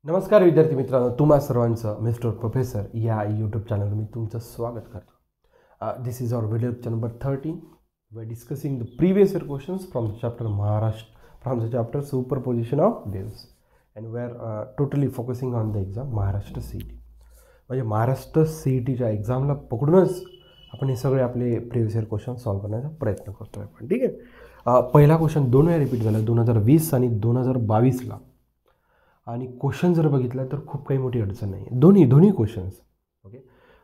नमस्कार विद्यार्थी मित्रांनो, तुम्हा सर्वांचं मिस्टर प्रोफेसर या यूट्यूब चॅनलवर मी तुमचं स्वागत करतो. This is our video lecture number 13. We are discussing the previous year questions from the chapter from the chapter superposition of waves and we are totally focusing on the exam Maharashtra CET. म्हणजे महाराष्ट्र CETच्या एक्झामला पकडूनच आपण हे सगळे आपले previous year question solve करण्याचा प्रयत्न करतो आपण. ठीक आहे. पहिला क्वेश्चन 2 वेळा रिपीट झाला, 2020 आणि 2022ला. आणि क्वेश्चन जर बघितला तर खूप काही मोठी अडचण नाही आहे. दोन्ही क्वेश्चन्स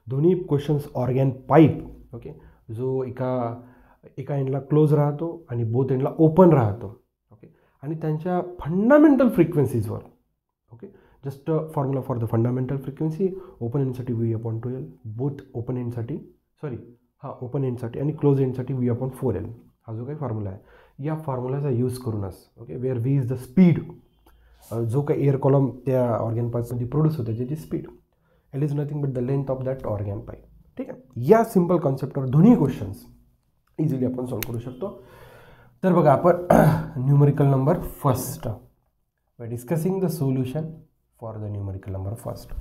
दोन्ही क्वेश्चन्स ऑर्गॅन पाईप जो एका एंडला क्लोज राहतो आणि बोथ एंडला ओपन राहतो. आणि त्यांच्या फंडामेंटल फ्रिक्वेन्सीजवर just formula for the fundamental frequency open एंडसाठी V/2L, बोथ ओपन एंडसाठी ओपन एंडसाठी आणि क्लोज एंडसाठी V/4L. हा जो काही फॉर्म्युला आहे या फॉर्म्युलाचा यूज करूनच where V is the speed, जो काही एअर कॉलम त्या ऑर्गॅन पाईपमध्ये प्रोड्यूस होते त्याची speed, L is nothing but the length of that organ pipe. ठीक आहे. या सिम्पल कॉन्सेप्टवर दोन्ही क्वेश्चन्स इझिली आपण सॉल्व्ह करू शकतो. तर बघा, आपण numerical number first we are discussing the solution for the numerical number first.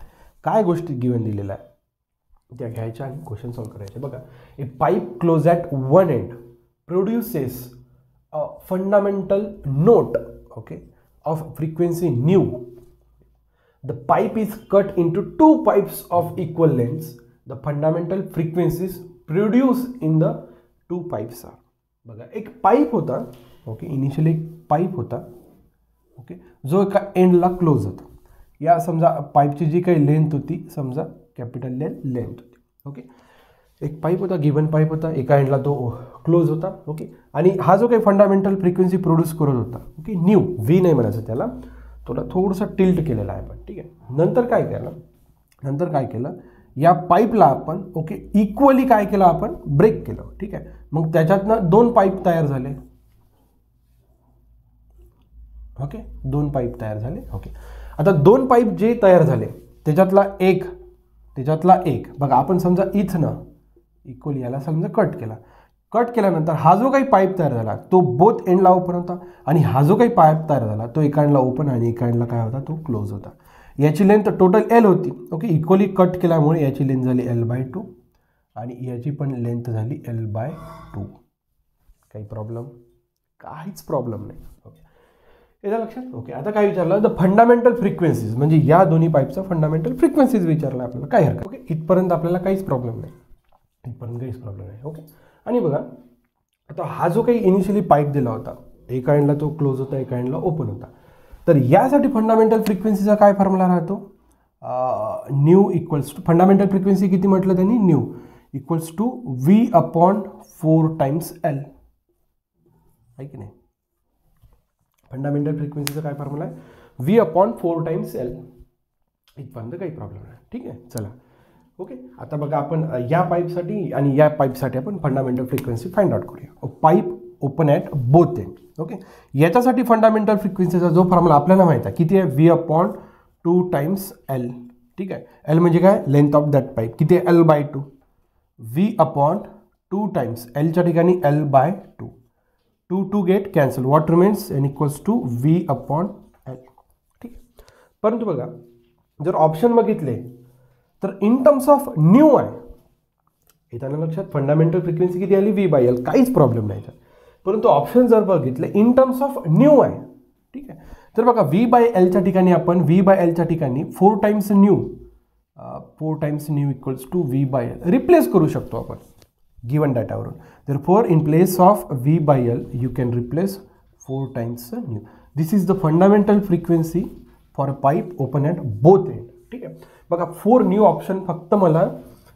काय गोष्टी गिवन दिलेल्या आहे त्या घ्यायच्या आणि क्वेश्चन सॉल्व्ह करायचे. बघा, a pipe close at one end produces a fundamental note of frequency nu. The pipe is cut into two pipes of equal lengths. The fundamental frequencies produced in the two pipes are. बघा, एक pipe होता. Initially एक pipe होता जो एका एंडला close होता. या समजा पाईपची जी काही लेंथ होती, समजा कॅपिटल लेंथ होती. एक पाईप होता, गिवन पाईप होता, एका एंडला तो क्लोज होता. आणि हा जो काही फंडामेंटल फ्रिक्वेन्सी प्रोड्यूस करत होता न्यू, V नाही म्हणायचं त्याला, थोडा थोडंसं टिल्ट केलेला आहे पण. ठीक आहे. नंतर काय केलं या पाईपला आपण इक्वली काय केलं, आपण ब्रेक केलं. ठीक आहे. मग त्याच्यातनं दोन पाईप तयार झाले. दोन पाईप तयार झाले. आता दोन पाईप जे तयार झाले त्याच्यातला एक बघा, आपण समजा इथनं इक्वली याला समजा कट केल्यानंतर हा जो काही पाईप तयार झाला तो बोथ एंडला ओपन होता, आणि हा जो काही पाईप तयार झाला तो एका एंडला ओपन आणि एका एंडला काय होता, तो क्लोज होता. याची लेंथ टोटल L होती. इक्वली कट केल्यामुळे याची लेंथ झाली L/2 आणि याची पण लेंथ झाली L/2. काही प्रॉब्लेम? काहीच प्रॉब्लेम नाही. याच्या लक्षात. आता काय विचारलं, द फंडामेंटल फ्रिक्वेन्सीज, म्हणजे या दोन्ही पाईपचा फंडामेंटल फ्रिक्वेन्सीज विचारला आपल्याला. काय हरकत. इथपर्यंत आपल्याला काहीच प्रॉब्लेम नाही. आणि बघा, आता हा जो काही इनिशियली पाईप दिला होता, एका एंडला तो क्लोज होता, एका एंडला ओपन होता. तर यासाठी फंडामेंटल फ्रिक्वेन्सीचा काय फॉर्म्युला राहतो, nu equals to, fundamental frequency किती म्हटलं त्यांनी, nu equals to V/4 times L. आहे की नाही. फंडामेंटल फ्रिक्वेन्सीचा काय फॉर्म्युला आहे, V/4 टाइम्स L. इथपर्यंत काही प्रॉब्लेम नाही. ठीक आहे. चला. आता बघा, आपण या पाईपसाठी आणि या पाईपसाठी आपण फंडामेंटल फ्रिक्वेन्सी फाइंड आउट करूया. Pipe open at both end. याच्यासाठी फंडामेंटल फ्रिक्वेन्सीचा जो फॉर्म्युला आपल्याला माहिती आहे किती आहे, V/2 टाइम्स L. ठीक आहे. L म्हणजे काय, लेंथ ऑफ दॅट पाईप. किती आहे, L/2. V/2 टाइम्स Lच्या ठिकाणी L/2. 2 get cancel, what remains, N equals to V/L. ठीक आहे. परंतु बघा, जर ऑप्शन बघितले तर इन टर्म्स ऑफ न्यू आहे. येताना लक्षात, फंडामेंटल फ्रिक्वेन्सी किती आली, V/L, काहीच प्रॉब्लेम नाही. परंतु ऑप्शन जर बघितले इन टर्म्स ऑफ न्यू आहे. ठीक आहे. तर बघा, V/Lच्या ठिकाणी आपण V/Lच्या ठिकाणी 4 times nu equals to V/L replace करू शकतो आपण गिवन डाटावरून. तर 4 in place of V/L you can replace 4 times nu. This is the fundamental frequency for a pipe open at both end. ठीक आहे. बघा, 4 न्यू ऑप्शन फक्त मला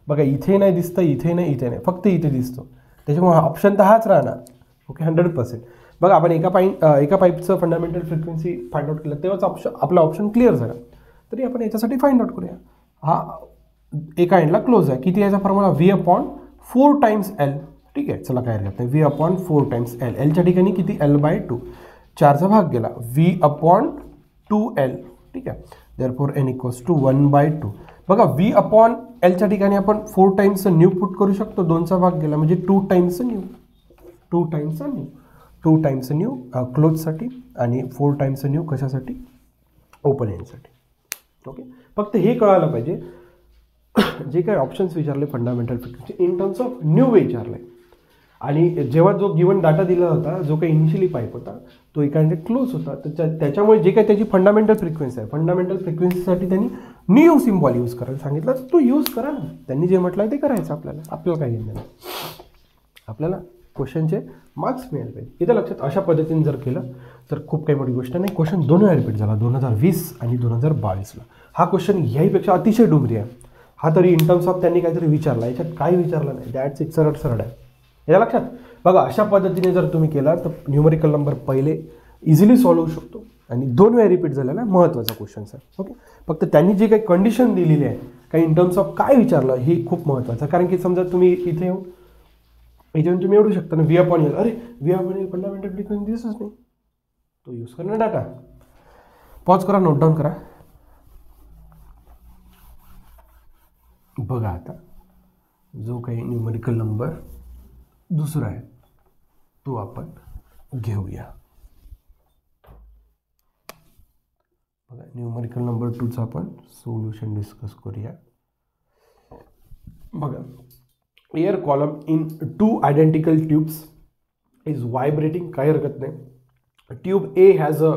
बघा इथे नाही दिसतं, इथे नाही, फक्त इथे दिसतो. त्याच्यामुळे ऑप्शन तर हाच राहणार. 100%. बघा, आपण एका पाईपचं फंडामेंटल फ्रिक्वेन्सी फाइंड आउट केलं तेव्हाच आपला ऑप्शन क्लिअर झाला. तरी आपण याच्यासाठी फाइंड आउट करूया. हा एका एंडला क्लोज आहे. किती याचा फॉर्म्युला, V/4 टाइम्स L. ठीक आहे. चला, काय हरकत नाही. V/4 times L. Lच्या ठिकाणी किती, L/2. 4चा भाग गेला, V/2L. ठीक आहे. therefore N equals to 1/2. बघा, V/Lच्या ठिकाणी आपण 4 टाइम्स न्यू पुट करू शकतो. 2चा भाग गेला म्हणजे 2 टाइम्स न्यू क्लोजसाठी आणि 4 टाइम्स न्यू कशासाठी, ओपन एंडसाठी. ओके, फक्त हे कळायला पाहिजे जे काही ऑप्शन्स विचारले fundamental frequency in terms of new way विचारले, आणि जेव्हा जो गिवन डाटा दिला होता, जो काही इनिशियली पाईप होता तो एखाद्या क्लोज होता, तर त्याच्यामुळे जे काही त्याची फंडामेंटल फ्रिक्वेन्सी आहे, फंडामेंटल फ्रिक्वेन्सीसाठी त्यांनी न्यू सिम्बॉल यूज करायला सांगितलं, तर तो यूज करा ना. त्यांनी जे म्हटलं आहे ते करायचं. आपल्याला काय घेणं नाही, आपल्याला क्वेश्चनचे मार्क्स मिळाले पाहिजे. इथं लक्षात अशा पद्धतीने जर केलं तर खूप काही मोठी गोष्ट नाही. क्वेश्चन 2 वेळा रिपीट झाला, 2020 आणि 2022ला. हा क्वेश्चन याहीपेक्षा अतिशय डुमरी आहे. हा तरी इन टर्म्स ऑफ त्यांनी काहीतरी विचारला, याच्यात काही विचारलं नाही, दॅट्स इट, सरळ आहे. या लक्षात बघा, अशा पद्धतीने जर तुम्ही केला तर न्यूमरिकल नंबर पहिले इझिली सॉल्व्ह होऊ शकतो, आणि 2 वेळा रिपीट झालेला महत्त्वाचा क्वेश्चन आहे. ओके, फक्त त्यांनी जी काही कंडिशन दिलेली आहे, काही इन टर्म्स ऑफ काय विचारलं, ही खूप महत्त्वाचं. कारण की समजा तुम्ही इथे येऊन तुम्ही एवढू शकता ना व्ही अपॉन एल, अरे V upon L fundamental frequency दिसतच नाही, तो यूज करा ना डाटा. पॉज करा, नोट डाऊन करा. बघा आता जो काही न्यूमरिकल नंबर दुसरा आहे तो आपण घेऊया. बघा, न्यूमरिकल नंबर 2चा आपण सोल्युशन डिस्कस करूया. बघा, air column in 2 identical tubes is vibrating, काही हरकत नाही. Tube A has a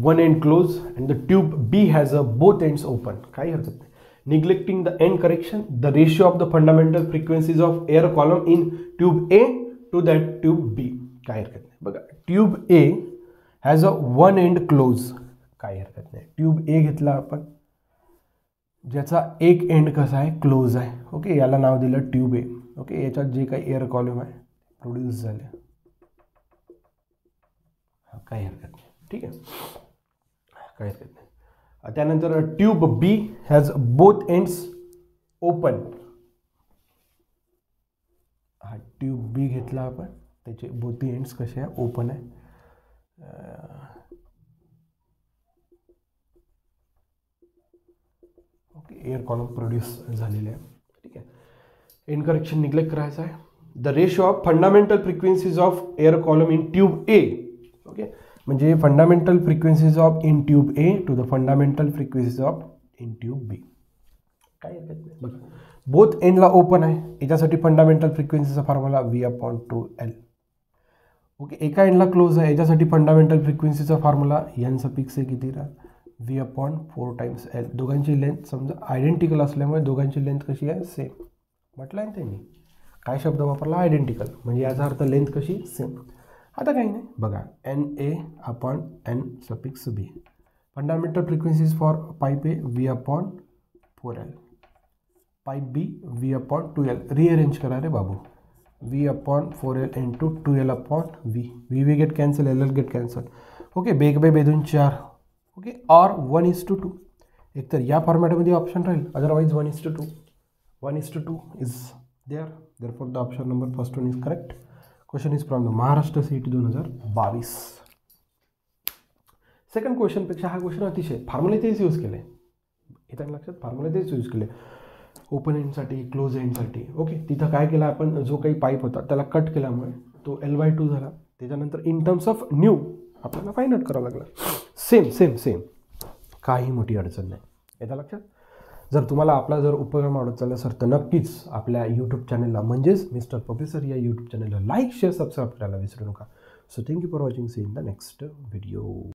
1 end close and the tube B has a both ends open, काही हरकत नाही. Neglecting the end correction, the ratio of the fundamental frequencies of air column in tube A to that tube B, काय हरकत नाही. बघा, tube A has a 1 end close, काही हरकत नाही. ट्यूब A घेतला आपण, ज्याचा एक एंड कसा आहे, क्लोज आहे. ओके, याला नाव दिलं ट्यूब A. ओके, याच्यात जे काही एअर कॉलम आहे प्रोड्यूस झाले, काही हरकत नाही. ठीक आहे, काही हरकत नाही. त्यानंतर tube B has both ends open. हा ट्यूब बी घेतला आपण, त्याचे बोथ एंड्स कसे आहे, ओपन आहे. ओके, एअर कॉलम प्रोड्यूस झालेले आहे. ठीक आहे, एंड करेक्शन निग्लेक्ट करायचं आहे. The ratio of fundamental frequencies of air column in tube A. Okay, म्हणजे fundamental frequencies of in tube A to the fundamental frequencies of in tube B, काय हरकत नाही. बघा, बोथ एंडला ओपन आहे, याच्यासाठी फंडामेंटल फ्रिक्वेन्सीचा फॉर्म्युला V/2L. ओके, एका एंडला क्लोज आहे, याच्यासाठी फंडामेंटल फ्रिक्वेन्सीचा फॉर्म्युला n सफिक्स आहे किती राहत, V/4 L. दोघांची लेंथ समजा आयडेंटिकल असल्यामुळे दोघांची लेंथ कशी आहे, सेम. म्हटलं आहे त्यांनी काय शब्द वापरला, आयडेंटिकल, म्हणजे याचा अर्थ लेंथ कशी, सेम. आता काही नाही. बघा, NA/N suffix B. Fundamental frequencies for pipe A V/4L, pipe B V/2L. Rearrange करा रे बाबू, V/4L into 2L/V. V get cancel, LL get cancel. Okay, बेग बाय बेदून 4. ओके, और 1:2. एकतर या फॉर्मॅटमध्ये ऑप्शन राहील, otherwise 1:2. 1:2 is there, therefore the option number first one is correct. Question is from the Maharashtra CET 2022. Second क्वेश्चनपेक्षा हा क्वेश्चन अतिशय फॉर्म्युला तेच यूज केले, इथं लक्षात, फॉर्म्युला तेच यूज केले ओपन एंडसाठी, क्लोज एंडसाठी. ओके, तिथं काय केलं आपण, जो काही पाईप होता त्याला कट केल्यामुळे तो L/2 झाला. त्याच्यानंतर इन टर्म्स ऑफ न्यू आपल्याला फाइंड आउट करावं लागलं. सेम, काही मोठी अडचण नाही. येतं लक्षात. जर तुम्हाला आपला जर उपक्रम आवडत चालला सर, तर नक्कीच आपल्या यूट्यूब चॅनलला म्हणजेच मिस्टर प्रोफेसर या यूट्यूब चॅनलला लाईक, शेअर, सबस्क्राईब करायला विसरू नका. So thank you for watching. See in the next video.